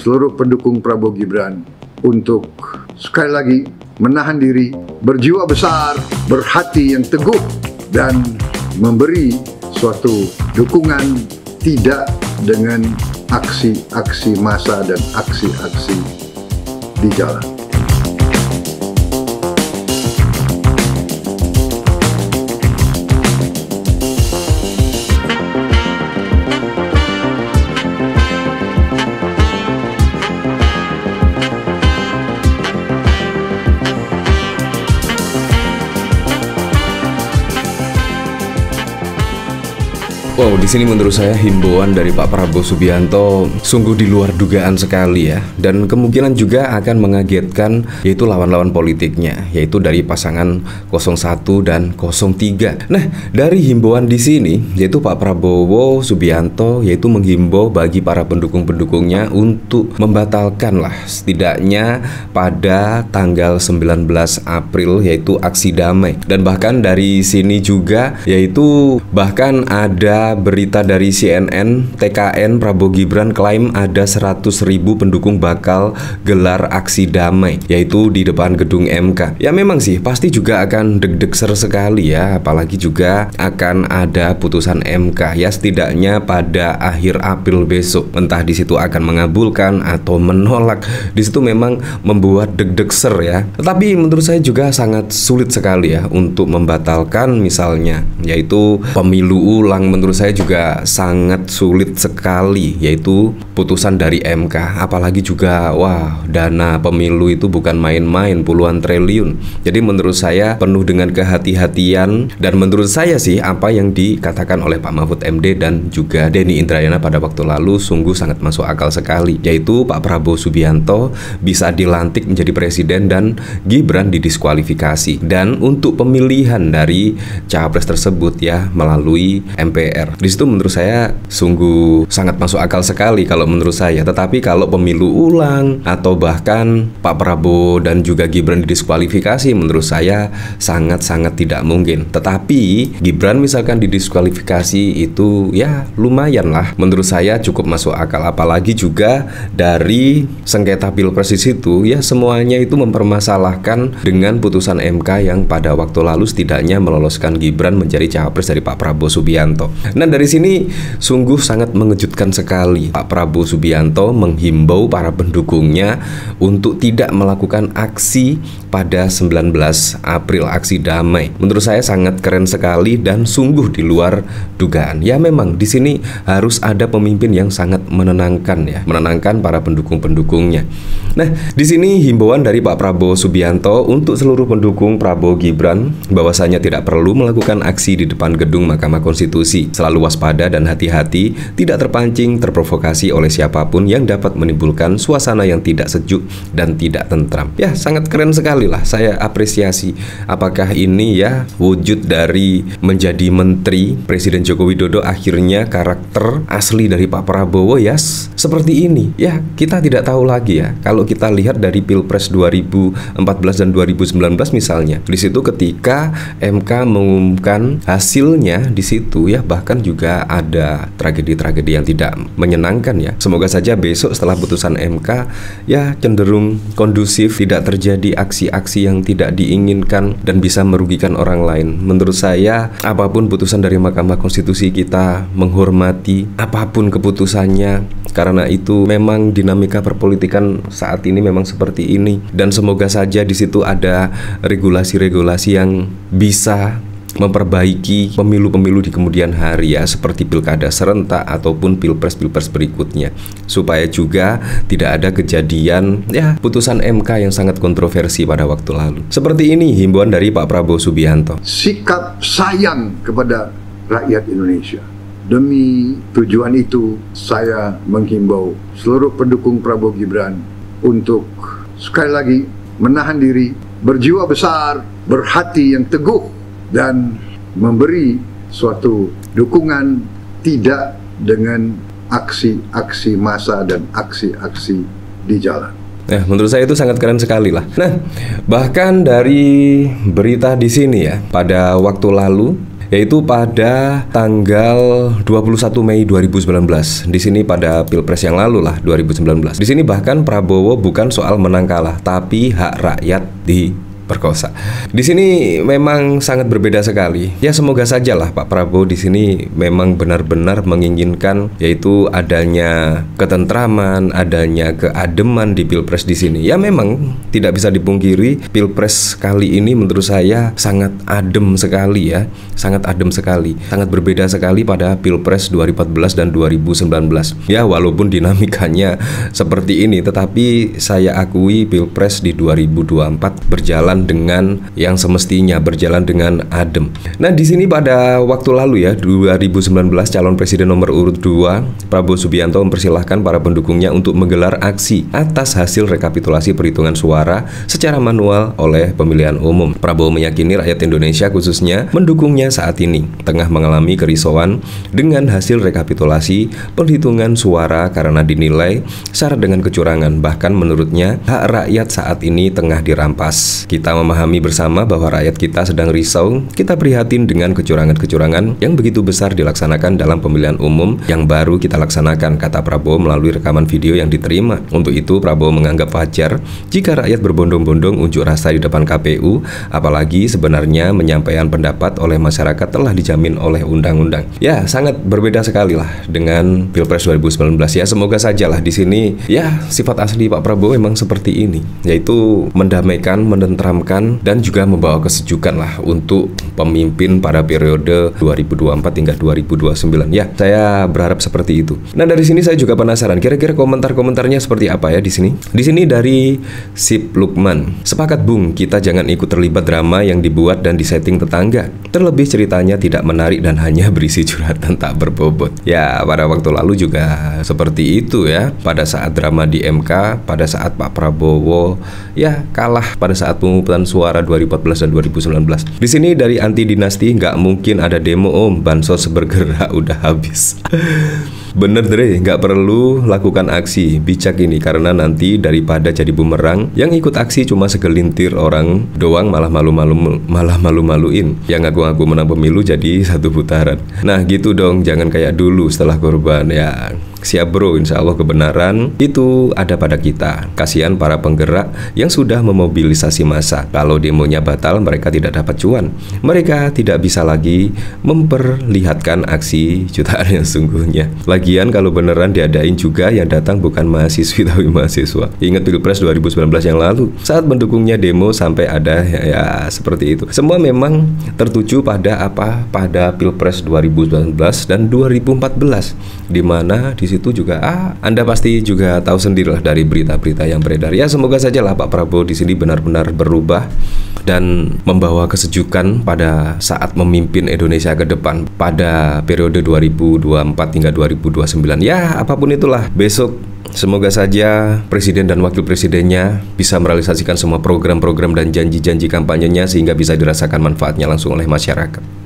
seluruh pendukung Prabowo Gibran untuk sekali lagi menahan diri, berjiwa besar, berhati yang teguh, dan memberi suatu dukungan tidak dengan aksi-aksi massa dan aksi-aksi di jalan. Wow, di sini menurut saya himbauan dari Pak Prabowo Subianto sungguh di luar dugaan sekali ya, dan kemungkinan juga akan mengagetkan yaitu lawan-lawan politiknya, yaitu dari pasangan 01 dan 03. Nah, dari himbauan di sini yaitu Pak Prabowo Subianto yaitu menghimbau bagi para pendukung-pendukungnya untuk membatalkan lah setidaknya pada tanggal 19 April yaitu aksi damai. Dan bahkan dari sini juga yaitu bahkan ada berita dari CNN, TKN Prabowo Gibran klaim ada 100.000 pendukung bakal gelar aksi damai, yaitu di depan gedung MK. Ya memang sih, pasti juga akan deg-degser sekali ya, apalagi juga akan ada putusan MK ya setidaknya pada akhir April besok. Entah di situ akan mengabulkan atau menolak, di situ memang membuat deg-degser ya. Tetapi menurut saya juga sangat sulit sekali ya untuk membatalkan misalnya, yaitu pemilu ulang. Menurut saya juga sangat sulit sekali yaitu putusan dari MK, apalagi juga wah, dana pemilu itu bukan main-main, puluhan triliun. Jadi menurut saya penuh dengan kehati-hatian, dan menurut saya sih apa yang dikatakan oleh Pak Mahfud MD dan juga Denny Indrayana pada waktu lalu sungguh sangat masuk akal sekali, yaitu Pak Prabowo Subianto bisa dilantik menjadi presiden dan Gibran didiskualifikasi, dan untuk pemilihan dari capres tersebut ya melalui MPR. Di situ menurut saya sungguh sangat masuk akal sekali kalau menurut saya. Tetapi kalau pemilu ulang atau bahkan Pak Prabowo dan juga Gibran didiskualifikasi, menurut saya sangat-sangat tidak mungkin. Tetapi Gibran misalkan didiskualifikasi itu ya lumayan lah, menurut saya cukup masuk akal. Apalagi juga dari sengketa pilpres di situ ya semuanya itu mempermasalahkan dengan putusan MK yang pada waktu lalu setidaknya meloloskan Gibran menjadi cawapres dari Pak Prabowo Subianto. Nah, dari sini sungguh sangat mengejutkan sekali. Pak Prabowo Subianto menghimbau para pendukungnya untuk tidak melakukan aksi pada 19 April, aksi damai. Menurut saya sangat keren sekali dan sungguh di luar dugaan. Ya memang di sini harus ada pemimpin yang sangat menenangkan ya, menenangkan para pendukung-pendukungnya. Nah, di sini himbauan dari Pak Prabowo Subianto untuk seluruh pendukung Prabowo Gibran bahwasanya tidak perlu melakukan aksi di depan gedung Mahkamah Konstitusi. Selalu waspada dan hati-hati, tidak terpancing, terprovokasi oleh siapapun yang dapat menimbulkan suasana yang tidak sejuk dan tidak tentram. Ya, sangat keren sekali lah, saya apresiasi. Apakah ini ya wujud dari menjadi menteri Presiden Joko Widodo, akhirnya karakter asli dari Pak Prabowo ya seperti ini. Ya, kita tidak tahu lagi ya. Kalau kita lihat dari Pilpres 2014 dan 2019 misalnya, di situ ketika MK mengumumkan hasilnya di situ ya bahkan juga ada tragedi-tragedi yang tidak menyenangkan ya. Semoga saja besok setelah putusan MK ya cenderung kondusif, tidak terjadi aksi-aksi yang tidak diinginkan dan bisa merugikan orang lain. Menurut saya apapun putusan dari Mahkamah Konstitusi kita menghormati apapun keputusannya, karena itu memang dinamika perpolitikan saat ini memang seperti ini, dan semoga saja di situ ada regulasi-regulasi yang bisa memperbaiki pemilu-pemilu di kemudian hari ya, seperti pilkada serentak ataupun pilpres-pilpres berikutnya, supaya juga tidak ada kejadian ya putusan MK yang sangat kontroversi pada waktu lalu. Seperti ini himbauan dari Pak Prabowo Subianto. Sikap sayang kepada rakyat Indonesia. Demi tujuan itu saya menghimbau seluruh pendukung Prabowo Gibran untuk sekali lagi menahan diri, berjiwa besar, berhati yang teguh, dan memberi suatu dukungan tidak dengan aksi-aksi massa dan aksi-aksi di jalan. Nah, menurut saya itu sangat keren sekali lah. Nah, bahkan dari berita di sini ya, pada waktu lalu yaitu pada tanggal 21 Mei 2019. Di sini pada Pilpres yang lalu lah, 2019. Di sini bahkan Prabowo bukan soal menang kalah, tapi hak rakyat diperkosa. Di sini memang sangat berbeda sekali. Ya semoga sajalah Pak Prabowo di sini memang benar-benar menginginkan yaitu adanya ketentraman, adanya keademan di Pilpres di sini. Ya memang tidak bisa dipungkiri Pilpres kali ini menurut saya sangat adem sekali ya. Sangat adem sekali. Sangat berbeda sekali pada Pilpres 2014 dan 2019. Ya walaupun dinamikanya seperti ini, tetapi saya akui Pilpres di 2024 berjalan dengan yang semestinya, berjalan dengan adem. Nah, di sini pada waktu lalu ya, 2019 calon presiden nomor urut 2 Prabowo Subianto mempersilahkan para pendukungnya untuk menggelar aksi atas hasil rekapitulasi perhitungan suara secara manual oleh pemilihan umum. Prabowo meyakini rakyat Indonesia khususnya mendukungnya saat ini tengah mengalami kerisauan dengan hasil rekapitulasi perhitungan suara karena dinilai syarat dengan kecurangan. Bahkan menurutnya hak rakyat saat ini tengah dirampas. Kita memahami bersama bahwa rakyat kita sedang risau. Kita prihatin dengan kecurangan-kecurangan yang begitu besar dilaksanakan dalam pemilihan umum yang baru kita laksanakan, kata Prabowo melalui rekaman video yang diterima. Untuk itu Prabowo menganggap wajar jika rakyat berbondong-bondong unjuk rasa di depan KPU, apalagi sebenarnya menyampaikan pendapat oleh masyarakat telah dijamin oleh undang-undang. Ya, sangat berbeda sekali lah dengan Pilpres 2019 ya. Semoga sajalah di sini ya sifat asli Pak Prabowo memang seperti ini, yaitu mendamaikan, menenteramkan dan juga membawa kesejukan lah untuk pemimpin pada periode 2024 hingga 2029. Ya, saya berharap seperti itu. Nah, dari sini saya juga penasaran kira-kira komentar-komentarnya seperti apa ya di sini. Di sini dari Sip Lukman. Sepakat Bung, kita jangan ikut terlibat drama yang dibuat dan disetting tetangga. Terlebih ceritanya tidak menarik dan hanya berisi curhatan tak berbobot. Ya, pada waktu lalu juga seperti itu ya. Pada saat drama di MK, pada saat Pak Prabowo ya kalah pada saat pemungutan suara 2014 dan 2019. Di sini dari anti dinasti, nggak mungkin ada demo om, bansos bergerak udah habis. Bener Dre, nggak perlu lakukan aksi bijak ini karena nanti daripada jadi bumerang, yang ikut aksi cuma segelintir orang doang malah malu-maluin. Yang ngaku-ngaku menang pemilu jadi satu putaran. Nah gitu dong, jangan kayak dulu setelah korban ya. Siap bro, insya Allah kebenaran itu ada pada kita. Kasihan para penggerak yang sudah memobilisasi massa. Kalau demonya batal, mereka tidak dapat cuan. Mereka tidak bisa lagi memperlihatkan aksi jutaan yang sungguhnya. Lagian kalau beneran diadain juga yang datang bukan mahasiswi tapi mahasiswa. Ingat Pilpres 2019 yang lalu, saat mendukungnya demo sampai ada ya seperti itu. Semua memang tertuju pada apa? Pada Pilpres 2019 dan 2014, di mana di situ juga Anda pasti juga tahu sendirilah dari berita-berita yang beredar. Ya semoga sajalah Pak Prabowo di sini benar-benar berubah dan membawa kesejukan pada saat memimpin Indonesia ke depan pada periode 2024 hingga 2029. Ya apapun itulah, besok semoga saja presiden dan wakil presidennya bisa merealisasikan semua program-program dan janji-janji kampanyenya sehingga bisa dirasakan manfaatnya langsung oleh masyarakat.